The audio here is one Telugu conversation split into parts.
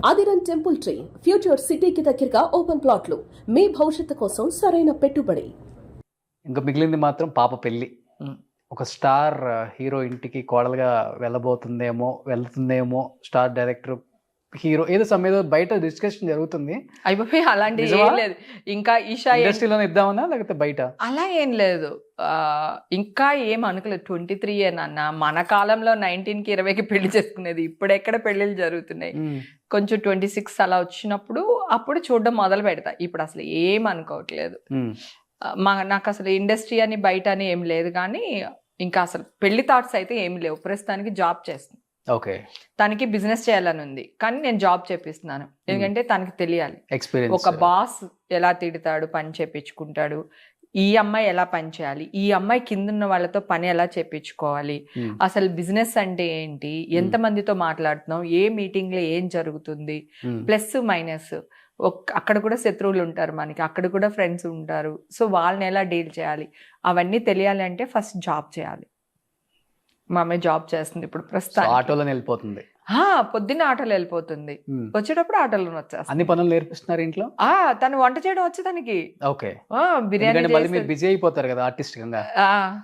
ఆదిరన్ టెంపుల్ ట్రీ ఫ్యూచర్ సిటీకి దగ్గరగా ఓపెన్ ప్లాట్లు మీ భవిష్యత్తు కోసం సరైన పెట్టుబడి. ఇంకా మిగిలింది మాత్రం పాప పెళ్ళి. ఒక స్టార్ హీరో ఇంటికి కోడలుగా వెళ్తుందేమో స్టార్ డైరెక్టర్ హీరో ఏదో బయట డిస్కషన్ జరుగుతుంది. అయిపోయి అలాంటి ఏం లేదు. ఇంకా ఈషా ఇండస్ట్రీలోనే ఇద్దామన్నా లేకపోతే బయట అలా ఏం లేదు. ఇంకా ఏం అనుకోలేదు. 23 ఏనన్నా. మన కాలంలో 19కి 20కి పెళ్లి చేసుకునేది. ఇప్పుడు ఎక్కడ పెళ్లిళ్ళు జరుగుతున్నాయి. కొంచెం 26 అలా వచ్చినప్పుడు అప్పుడు చూడడం మొదలు పెడతా. ఇప్పుడు అసలు ఏం అనుకోవట్లేదు. నాకు అసలు ఇండస్ట్రీ అని బయట అని ఏం లేదు. కానీ ఇంకా అసలు పెళ్లి థాట్స్ అయితే ఏం లేవు. ప్రస్తుతానికి జాబ్ చేస్తుంది. ఓకే, తనకి బిజినెస్ చేయాలని ఉంది, కానీ నేను జాబ్ చేపిస్తున్నాను. ఎందుకంటే తనకి తెలియాలి ఎక్స్పీరియన్స్, ఒక బాస్ ఎలా తిడతాడు, పని చేపించుకుంటాడు, ఈ అమ్మాయి ఎలా పని చేయాలి, ఈ అమ్మాయి కింద ఉన్న వాళ్ళతో పని ఎలా చేపించుకోవాలి, అసలు బిజినెస్ అంటే ఏంటి, ఎంత మందితో మాట్లాడుతున్నాం, ఏ మీటింగ్ లో ఏం జరుగుతుంది, ప్లస్ మైనస్, అక్కడ కూడా శత్రువులు ఉంటారు మనకి, అక్కడ కూడా ఫ్రెండ్స్ ఉంటారు. సో వాళ్ళని ఎలా డీల్ చేయాలి, అవన్నీ తెలియాలి అంటే ఫస్ట్ జాబ్ చేయాలి. మా అమ్మాయి జాబ్ చేస్తుంది ఇప్పుడు ప్రస్తుతం. ఆటోలో వెళ్ళిపోతుంది. పొద్దున్న ఆటోలో వెళ్ళిపోతుంది, వచ్చేటప్పుడు ఆటోలో వచ్చేస్తుంది. అన్ని పనులు నేర్పిస్తున్నారు ఇంట్లో. తను వంట చేయడం వచ్చి తనకి. ఓకే, బిర్యానీ మీరు బిజీ అయిపోతారు కదా ఆర్టిస్ట్ గా.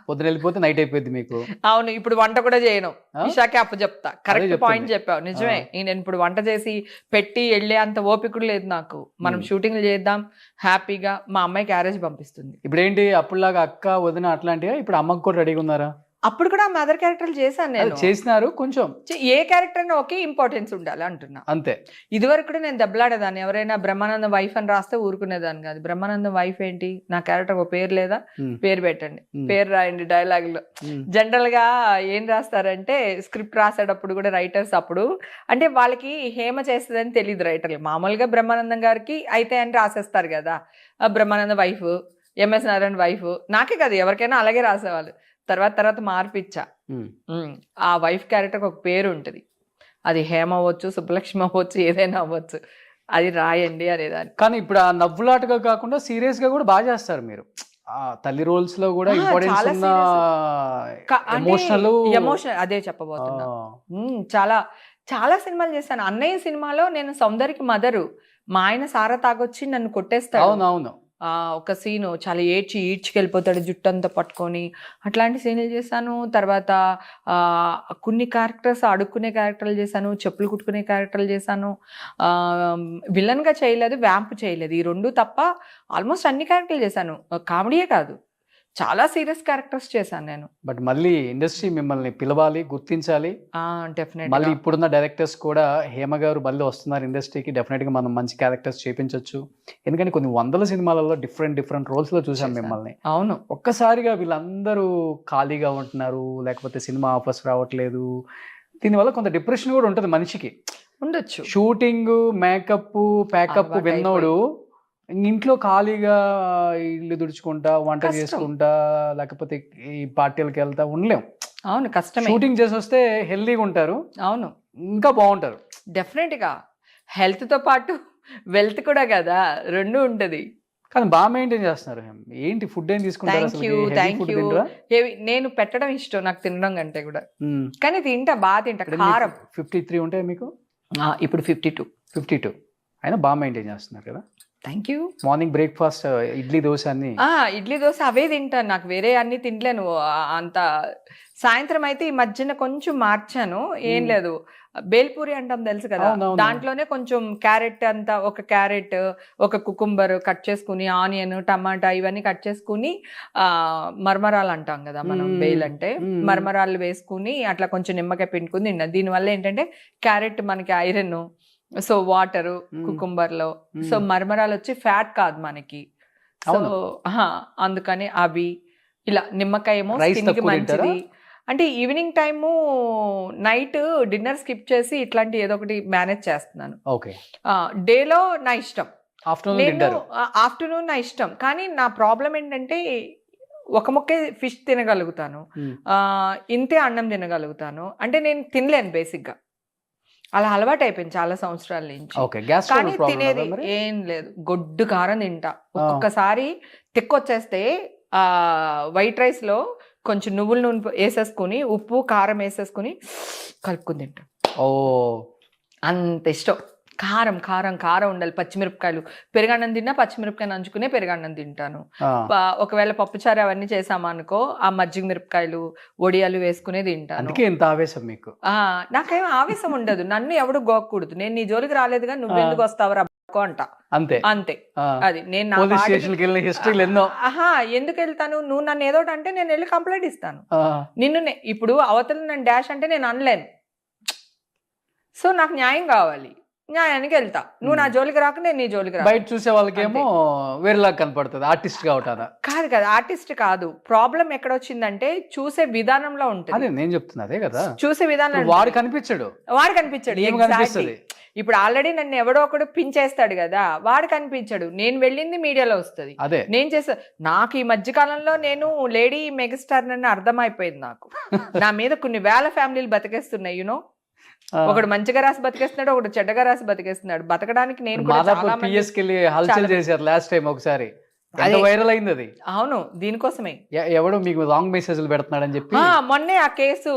పొద్దున వెళ్ళిపోతే నైట్ అయిపోయింది మీకు. అవును, ఇప్పుడు వంట కూడా చేయను. ఇషాకి అప్పు చెప్తా. కరెక్ట్ పాయింట్ చెప్పావు, నిజమే. నేను ఇప్పుడు వంట చేసి పెట్టి వెళ్ళే అంత ఓపిక లేదు నాకు. మనం షూటింగ్లు చేద్దాం హ్యాపీగా. మా అమ్మాయి క్యారేజ్ పంపిస్తుంది. ఇప్పుడు ఏంటి అప్పుడులాగా అక్క వదిన అట్లాంటివి ఇప్పుడు అమ్మకు కూడా రెడీగా ఉన్నారా? అప్పుడు కూడా మదర్ క్యారెక్టర్లు చేశాను నేను. చేసినారు కొంచెం. ఏ క్యారెక్టర్ అయినా ఒకే ఇంపార్టెన్స్ ఉండాలి అంటున్నా. అంతే. ఇదివరకు కూడా నేను దెబ్బలాడేదాన్ని. ఎవరైనా బ్రహ్మానందం వైఫ్ అని రాస్తే ఊరుకునేదాన్ని కాదు. బ్రహ్మానందం వైఫ్ ఏంటి, నా క్యారెక్టర్ ఒక పేరు లేదా, పేరు పెట్టండి, పేరు రాయండి డైలాగ్ లో. జనరల్ గా ఏం రాస్తారంటే స్క్రిప్ట్ రాసేటప్పుడు కూడా రైటర్స్ అప్పుడు అంటే వాళ్ళకి హేమ చేస్తుందని తెలియదు రైటర్లు. మామూలుగా బ్రహ్మానందం గారికి అయితే అని రాసేస్తారు కదా, Brahmanandam wife, MS Narayana wife. నాకే కాదు ఎవరికైనా అలాగే రాసేవాళ్ళు. తర్వాత మార్పిచ్చా. ఆ వైఫ్ క్యారెక్టర్ ఒక పేరు ఉంటుంది. అది హేమ అవ్వచ్చు, సుబ్బలక్ష్మి అవ్వచ్చు, ఏదైనా అవ్వచ్చు, అది రాయండి అనేదాన్ని. కానీ ఇప్పుడు ఆ నవ్వులాటగా కాకుండా సీరియస్ గా కూడా బాగా చేస్తారు మీరు. తల్లి రోల్స్ లో కూడా ఎమోషనల్ అదే చెప్పబోతున్నా. చాలా చాలా సినిమాలు చేశాను. అన్నయ్య సినిమాలో నేను సౌందర్యకి మదరు. మా ఆయన సారా తాగొచ్చి నన్ను కొట్టేస్తాడు. అవునవును. ఒక సీను చాలా ఈడ్చుకెళ్ళిపోతాడు జుట్టు అంతా పట్టుకొని, అట్లాంటి సీన్లు చేశాను. తర్వాత కొన్ని క్యారెక్టర్స్ అడుక్కునే క్యారెక్టర్లు చేశాను, చెప్పులు కుట్టుకునే క్యారెక్టర్లు చేశాను. విలన్గా చేయలేదు, వ్యాంప్ చేయలేదు. ఈ రెండు తప్ప ఆల్మోస్ట్ అన్ని క్యారెక్టర్లు చేశాను. కామెడీయే కాదు, చాలా సీరియస్ క్యారెక్టర్స్ చేశాను నేను. బట్ మళ్ళీ ఇండస్ట్రీ మిమ్మల్ని పిలవాలి, గుర్తించాలి. డెఫినెట్. మళ్ళీ ఇప్పుడున్న డైరెక్టర్స్ కూడా హేమ గారు మళ్ళీ వస్తున్నారు ఇండస్ట్రీకి, డెఫినెట్ గా మనం మంచి క్యారెక్టర్స్ చేపించవచ్చు. ఎందుకంటే కొన్ని వందల సినిమాలలో డిఫరెంట్ రోల్స్ లో చూసాం మిమ్మల్ని. అవును. ఒక్కసారిగా వీళ్ళందరూ ఖాళీగా ఉంటున్నారు, లేకపోతే సినిమా ఆఫర్స్ రావట్లేదు. దీనివల్ల కొంత డిప్రెషన్ కూడా ఉంటుంది మనిషికి. ఉండొచ్చు. షూటింగ్, మేకప్, ప్యాకప్ విన్నోడు ఇంట్లో ఖాళీగా ఇల్లు తుడుచుకుంటా, వంట చేసుకుంటా, లేకపోతే ఈ పార్టీలకు వెళ్తా ఉండలేం. అవును, కష్టం. షూటింగ్ చేసి వస్తే హెల్దీగా ఉంటారు. అవును, ఇంకా బాగుంటారు. డెఫినెట్ గా హెల్త్ తో పాటు వెల్త్ కూడా కదా, రెండు ఉంటది. కానీ బాగా మెయింటైన్ చేస్తున్నారు. ఏంటి ఫుడ్ ఏం తీసుకుంటారు? నేను పెట్టడం ఇష్టం నాకు, తినడం కంటే కూడా. కానీ బాగా తింటా. కారం 53 ఉంటాయి మీకు ఇప్పుడు. 52 అయినా బాగా మెయింటైన్ చేస్తున్నారు కదా. Thank you. Morning breakfast idli dosa అన్ని. ఇడ్లీ దోశ అవే తింటాను, నాకు వేరే అన్ని తినలేను అంత. సాయంత్రం అయితే ఈ మధ్యన కొంచెం మార్చాను. ఏం లేదు, బేల్పూరి అంటాం తెలుసు కదా, దాంట్లోనే కొంచెం క్యారెట్ అంతా, ఒక క్యారెట్, ఒక కుకుంబర్ కట్ చేసుకుని, ఆనియన్, టమాటా ఇవన్నీ కట్ చేసుకుని, మరమరాలు అంటాం కదా మనం, బేల్ అంటే మరమరాలు వేసుకుని అట్లా కొంచెం నిమ్మకాయ పిండుకుని తిన్నా. దీనివల్ల ఏంటంటే క్యారెట్ మనకి ఐరన్, సో వాటరు కుకుంబర్ లో, సో మరమరాలు వచ్చి ఫ్యాట్ కాదు మనకి. సో అందుకని అవి ఇలా, నిమ్మకాయ ఏమో స్కిన్ కి మంచిది. అంటే evening time, night dinner skip చేసి ఇట్లాంటి ఏదో ఒకటి మేనేజ్ చేస్తున్నాను. డేలో నా ఇష్టం, ఆఫ్టర్నూన్ నా ఇష్టం. కానీ నా ప్రాబ్లం ఏంటంటే ఒక ముక్కే ఫిష్ తినగలుగుతాను, ఇంతే అన్నం తినగలుగుతాను. అంటే నేను తినలేను బేసిక్ గా, అలా అలవాటు అయిపోయింది చాలా సంవత్సరాల నుంచి. కానీ తినేది ఏం లేదు, గొడ్డు కారం తింటా. ఒక్కొక్కసారి తిక్కొచ్చేస్తే వైట్ రైస్ లో కొంచెం నువ్వుల నూనె వేసేసుకుని, ఉప్పు కారం వేసేసుకుని కలుపుకుని తింటా. ఓ, అంత ఇష్టం. కారం కారం కారం ఉండాలి. పచ్చిమిరపకాయలు, పెరుగన్నం తిన్నా పచ్చిమిరపకాయ నంచుకునే పెరుగన్నం తింటాను. ఒకవేళ పప్పుచారు అవన్నీ చేసామనుకో ఆ మజ్జిగ మిరపకాయలు వడియాలు వేసుకునే తింటాను. అందుకే ఇంత ఆవేశం మీకు. నాకేం ఆవేశం ఉండదు. నన్ను ఎవడు గోకూడదు. నేను నీ జోలికి రాలేదుగా, నువ్వెందుకు వస్తావు రబ్బకో అంట. అంతే అంతే. అది నేను ఎందుకు వెళ్తాను? నువ్వు నన్ను ఏదోటి అంటే నేను వెళ్ళి కంప్లైంట్ ఇస్తాను. నిన్ను ఇప్పుడు అవతల నన్ను డాష్ అంటే నేను అనలేను. సో నాకు న్యాయం కావాలి, న్యాయానికి వెళ్తా. నువ్వు నా జోలికి రాక నేను నీ జోలికి రా. బయట చూసే వాళ్ళకేమో వేరేలాగా కనపడుతుంది. ఆర్టిస్ట్ గా ఉంటారా? కాదు కదా, ఆర్టిస్ట్ కాదు. ప్రాబ్లం ఎక్కడ వచ్చిందంటే చూసే విధానంలో ఉంటుంది. అదే నేను చెప్తున్నా, అదే కదా, చూసే విధానం. వాడు కనిపించాడు. ఇప్పుడు ఆల్రెడీ నన్ను ఎవడో ఒకడు పించేస్తాడు కదా, వాడు కనిపించాడు. నేను వెళ్ళింది మీడియాలో వస్తుంది, అదే నేను చేస్తా. నాకు ఈ మధ్య కాలంలో నేను లేడీ మెగాస్టార్ నన్ను అర్థమైపోయింది. నాకు నా మీద కొన్ని వేల ఫ్యామిలీలు బతికేస్తున్నాయి. యూనో, ఒకడు మంచిగా రాసి బతికేస్తున్నాడు, ఒకడు చెడ్డగా రాసి బతికేస్తున్నాడు. బతకడానికి నేను లాస్ట్ టైం ఒకసారి వైరల్ అయింది అది. అవును, దీనికోసమే ఎవడో మీకు రాంగ్ మెసేజ్లు పెడుతున్నాడు అని చెప్పి మొన్నే ఆ కేసు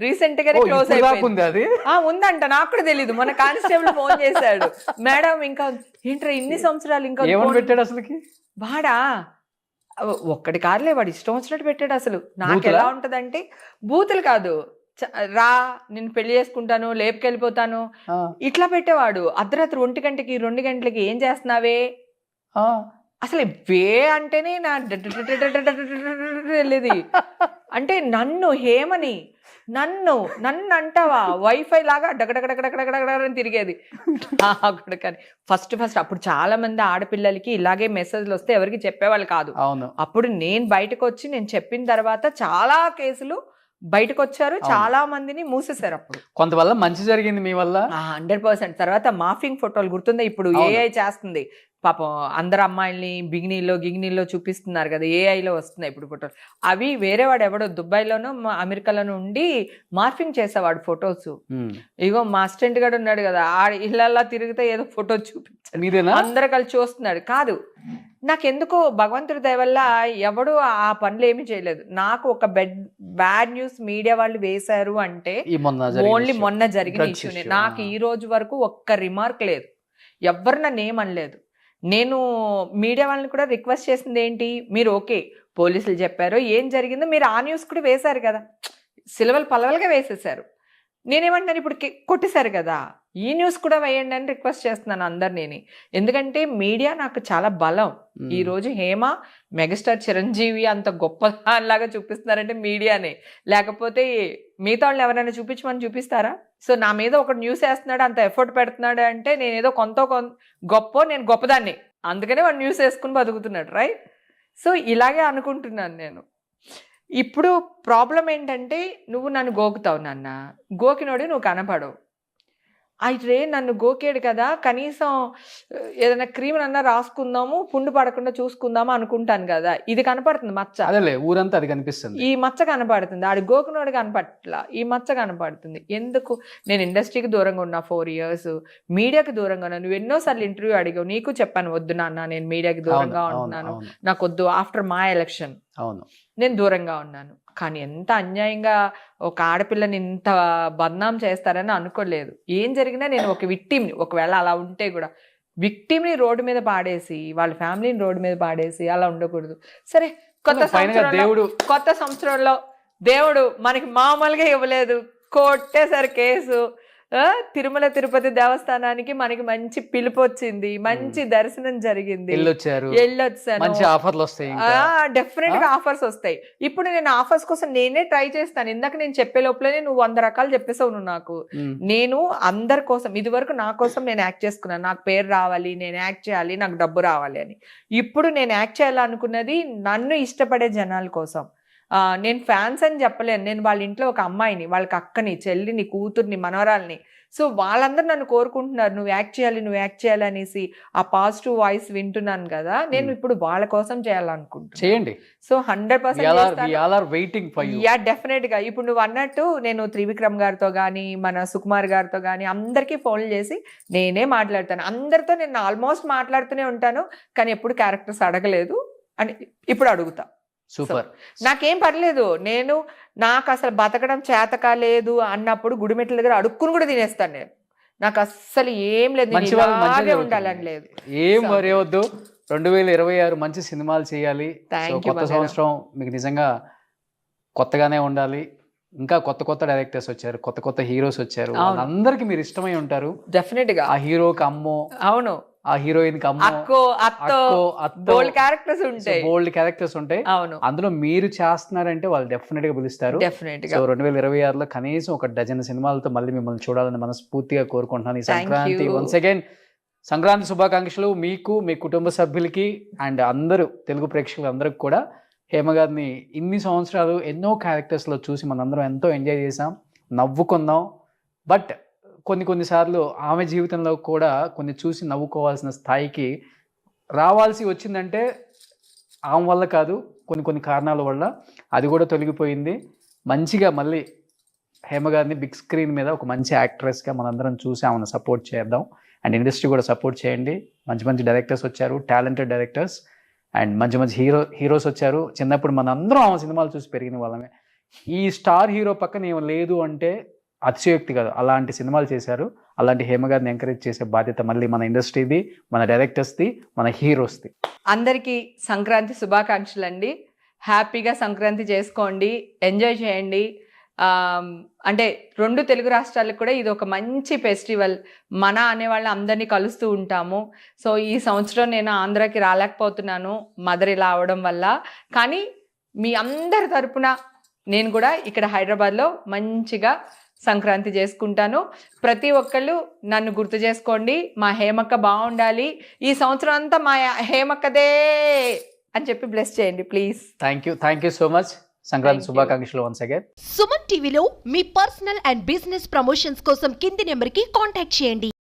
రీసెంట్ గానే క్లోజ్ అయిపోయింది. అది ఉందంట, నాకు కూడా తెలీదు. మొన్న కానిస్టేబుల్ ఫోన్ చేశాడు, మేడం ఇంకా ఏంట్రా ఇన్ని సంవత్సరాలు ఇంకా పెట్టాడు అసలుకి. వాడా ఒక్కడి కారులే, వాడు ఇష్టం వచ్చినట్టు పెట్టాడు. అసలు నాకు ఎలా ఉంటదంటే, బూతులు కాదు, రా నేను పెళ్లి చేసుకుంటాను, లేపుకెళ్ళిపోతాను, ఇట్లా పెట్టేవాడు. అర్ధరాత్రి 1 గంటకి 2 గంటలకి ఏం చేస్తున్నావే, అసలు వే అంటేనే నా వెళ్ళేది. అంటే నన్ను హేమని నన్ను అంటావా వైఫై లాగా డగడగడగడగడగడని తిరిగేది. కానీ ఫస్ట్ అప్పుడు చాలా మంది ఆడపిల్లలకి ఇలాగే మెసేజ్లు వస్తే ఎవరికి చెప్పేవాళ్ళు కాదు. అప్పుడు నేను బయటకు వచ్చి నేను చెప్పిన తర్వాత చాలా కేసులు బయటకు వచ్చారు, చాలా మందిని మూసేశారు. అప్పుడు కొంతవల్ల మంచి జరిగింది మీ వల్ల 100%. తర్వాత మాఫింగ్ ఫోటోలు గుర్తుందా? ఇప్పుడు ఏఐ చేస్తుంది పాపం. అందరు అమ్మాయిల్ని గిగినీల్లో చూపిస్తున్నారు కదా, ఏఐలో వస్తున్నాయి ఇప్పుడు ఫోటోలు. అవి వేరే వాడు ఎవడో దుబాయ్లోనో అమెరికాలోనో ఉండి మార్ఫింగ్ చేసేవాడు ఫొటోస్. ఇగో మా అసిస్టెంట్ గారు ఉన్నాడు కదా, ఇళ్ళల్లా తిరిగితే ఏదో ఫోటో చూపించాడు, అందరు కలిసి చూస్తున్నాడు. కాదు, నాకెందుకో భగవంతుడి దయ వల్ల ఎవడు ఆ పనులు ఏమీ చేయలేదు. నాకు ఒక బ్యాడ్ న్యూస్ మీడియా వాళ్ళు వేశారు అంటే ఓన్లీ మొన్న జరిగిన ఇష్యూనే. నాకు ఈ రోజు వరకు ఒక్క రిమార్క్ లేదు, ఎవ్వరు నన్ను ఏమనలేదు. నేను మీడియా వాళ్ళని కూడా రిక్వెస్ట్ చేసింది ఏంటి, మీరు ఓకే పోలీసులు చెప్పారు ఏం జరిగిందో మీరు ఆ న్యూస్ కూడా వేశారు కదా, సిలవలు పలవలుగా వేసేసారు. నేనేమంటాను, ఇప్పుడు కొట్టేశారు కదా, ఈ న్యూస్ కూడా వేయండి అని రిక్వెస్ట్ చేస్తున్నాను అందరినీ. ఎందుకంటే మీడియా నాకు చాలా బలం. ఈ రోజు హేమ మెగాస్టార్ చిరంజీవి అంత గొప్పలాగా చూపిస్తున్నారంటే మీడియానే, లేకపోతే మిగతా వాళ్ళు ఎవరైనా చూపించమని చూపిస్తారా? సో నా మీద ఒక న్యూస్ వేస్తున్నాడు, అంత ఎఫర్ట్ పెడుతున్నాడు అంటే నేనేదో నేను గొప్పదాన్ని, అందుకనే వాడు న్యూస్ వేసుకుని బతుకుతున్నాడు, రైట్? సో ఇలాగే అనుకుంటున్నాను నేను. ఇప్పుడు ప్రాబ్లం ఏంటంటే, నువ్వు నన్ను గోకుతావు నాన్న, గోకినోడు నువ్వు కనపడవు. అయితే నన్ను గోకేడు కదా, కనీసం ఏదైనా క్రీమ్ అన్నా రాసుకుందాము, పుండు పడకుండా చూసుకుందాము అనుకుంటాను కదా. ఇది కనపడుతుంది మచ్చ, ఊరంతా అది కనిపిస్తుంది, ఈ మచ్చ కనపడుతుంది. ఆడి గోకునోడు కనపట్ల, ఈ మచ్చ కనపడుతుంది. ఎందుకు? నేను ఇండస్ట్రీకి దూరంగా ఉన్నా 4 years, మీడియాకి దూరంగా ఉన్నా. నువ్వు ఎన్నోసార్లు ఇంటర్వ్యూ అడిగావు, నీకు చెప్పాను వద్దు నాన్న నేను మీడియాకి దూరంగా ఉంటున్నాను, నాకు వద్దు. ఆఫ్టర్ మా ఎలక్షన్ నేను దూరంగా ఉన్నాను. కానీ ఎంత అన్యాయంగా ఒక ఆడపిల్లని ఇంత బద్నాం చేస్తారని అనుకోలేదు. ఏం జరిగినా నేను ఒక విక్టిమ్ని, ఒకవేళ అలా ఉంటే కూడా విక్టిమ్ని రోడ్డు మీద పాడేసి, వాళ్ళ ఫ్యామిలీని రోడ్డు మీద పాడేసి అలా ఉండకూడదు. సరే, కొత్త సంవత్సరంలో దేవుడు మనకి మామూలుగా ఇవ్వలేదు, కొట్టేసరి కేసు. తిరుమల తిరుపతి దేవస్థానానికి మనకి మంచి పిలుపు వచ్చింది, మంచి దర్శనం జరిగింది, వెళ్ళొచ్చాను. డెఫినెట్ గా ఆఫర్స్ వస్తాయి. ఇప్పుడు నేను ఆఫర్స్ కోసం నేనే ట్రై చేస్తాను. ఇందాక నేను చెప్పే లోపలనే నువ్వు 100 రకాలు చెప్పేసావు నువ్వు నాకు. నేను అందరి కోసం, ఇది వరకు నా కోసం నేను యాక్ట్ చేసుకున్నాను, నాకు పేరు రావాలి, నేను యాక్ట్ చేయాలి, నాకు డబ్బు రావాలి అని. ఇప్పుడు నేను యాక్ట్ చేయాలనుకున్నది నన్ను ఇష్టపడే జనాల కోసం. నేను ఫ్యాన్స్ అని చెప్పలేను. నేను వాళ్ళ ఇంట్లో ఒక అమ్మాయిని, వాళ్ళకి అక్కని, చెల్లిని, కూతుర్ని, మనవరాల్ని. సో వాళ్ళందరూ నన్ను కోరుకుంటున్నారు, నువ్వు యాక్ట్ చేయాలి అనేసి. ఆ పాజిటివ్ వాయిస్ వింటున్నాను కదా, నేను ఇప్పుడు వాళ్ళ కోసం చేయాలనుకుంటున్నాను. చేయండి. సో 100% డెఫినెట్ గా. ఇప్పుడు నువ్వు అన్నట్టు నేను త్రివిక్రమ్ గారితో కానీ, మన సుకుమార్ గారితో కానీ అందరికీ ఫోన్లు చేసి నేనే మాట్లాడతాను. అందరితో నేను ఆల్మోస్ట్ మాట్లాడుతూనే ఉంటాను, కానీ ఎప్పుడు క్యారెక్టర్స్ అడగలేదు అని ఇప్పుడు అడుగుతా. సూపర్. నాకేం పర్లేదు, నాకు అసలు బతకడం చేతకా లేదు అన్నప్పుడు గుడిమెట్ల దగ్గర అడుక్కుని కూడా తినేస్తాను నేను. నాకు అస్సలు ఏం లేదు, నేను మంచి వాళ్ళు మంచిగా ఇలాగే జరుగుతుంది. ఉండాలని లేదు. ఏం వరి అవద్దు, 2026 మంచి సినిమాలు చేయాలి. Thank సో you, కొత్త బంగారం. సంవత్సరం మీకు నిజంగా కొత్తగానే ఉండాలి. ఇంకా కొత్త డైరెక్టర్స్ వచ్చారు, కొత్త హీరోస్ వచ్చారు, వాళ్ళందరికీ మీరు ఇష్టమై ఉంటారు. డెఫినెట్ గా ఆ హీరోకి అమ్మో, అవును, ఆ హీరోయిన్ కి అమ్మో, అక్కో అత్తో బోల్డ్ క్యారెక్టర్స్ ఉంటాయి, బోల్డ్ క్యారెక్టర్స్ ఉంటాయి. అవును, అందులో మీరు చేస్తున్నారంటే వాళ్ళు డెఫినెట్ గా పిలుస్తారు. డెఫినెట్ సో గా 2026లో కనీసం ఒక డజన్ సినిమాలతో మళ్ళీ మిమ్మల్ని చూడాలని మనస్ఫూర్తిగా కోరుకుంటున్నాను. ఈ Thank Sankranti you. Once again Sankranti శుభాకాంక్షలు మీకు, మీ కుటుంబ సభ్యులకి అండ్ అందరూ తెలుగు ప్రేక్షకులు అందరికి కూడా. హేమ గారిని ఇన్ని సంవత్సరాలు ఎన్నో క్యారెక్టర్స్లో చూసి మనందరం ఎంతో ఎంజాయ్ చేసాం, నవ్వుకున్నాం. బట్ కొన్నిసార్లు ఆమె జీవితంలో కూడా కొన్ని చూసి నవ్వుకోవాల్సిన స్థాయికి రావాల్సి వచ్చిందంటే ఆమె వల్ల కాదు, కొన్ని కారణాల వల్ల అది కూడా తొలగిపోయింది. మంచిగా మళ్ళీ హేమ గారిని బిగ్ స్క్రీన్ మీద ఒక మంచి యాక్ట్రెస్గా మనందరం చూసి ఆమెను సపోర్ట్ చేద్దాం. అండ్ ఇండస్ట్రీ కూడా సపోర్ట్ చేయండి. మంచి డైరెక్టర్స్ వచ్చారు, టాలెంటెడ్ డైరెక్టర్స్, అండ్ మంచి హీరోస్ వచ్చారు. చిన్నప్పుడు మనందరం ఆమె సినిమాలు చూసి పెరిగిన వాళ్ళమే. ఈ స్టార్ హీరో పక్కన ఏమో లేదు అంటే అతిశయోక్తి కాదు. అలాంటి సినిమాలు చేశారు. అలాంటి హేమ గారిని ఎంకరేజ్ చేసే బాధ్యత మళ్ళీ మన ఇండస్ట్రీది, మన డైరెక్టర్స్ది, మన హీరోస్ది. అందరికీ సంక్రాంతి శుభాకాంక్షలు అండి. హ్యాపీగా సంక్రాంతి చేసుకోండి, ఎంజాయ్ చేయండి. అంటే 2 తెలుగు రాష్ట్రాలకు కూడా ఇది ఒక మంచి ఫెస్టివల్. మన అనేవాళ్ళని అందరినీ కలుస్తూ ఉంటాము. సో ఈ సంవత్సరం నేను ఆంధ్రాకి రాలేకపోతున్నాను మదర్ ఇలా అవడం వల్ల. కానీ మీ అందరి తరపున నేను కూడా ఇక్కడ హైదరాబాద్లో మంచిగా సంక్రాంతి చేసుకుంటాను. ప్రతి ఒక్కళ్ళు నన్ను గుర్తు చేసుకోండి. మా హేమక్క బాగుండాలి, ఈ సంవత్సరం అంతా మా హేమక్కదే అని చెప్పి బ్లెస్ చేయండి please. Thank you so much. Sankranti శుభాకాంక్షలు వన్స్ అగైన్. సుమన్ టీవీలో మీ పర్సనల్ అండ్ బిజినెస్ ప్రమోషన్స్ కోసం కింది నెంబర్కి కాంటాక్ట్ చేయండి.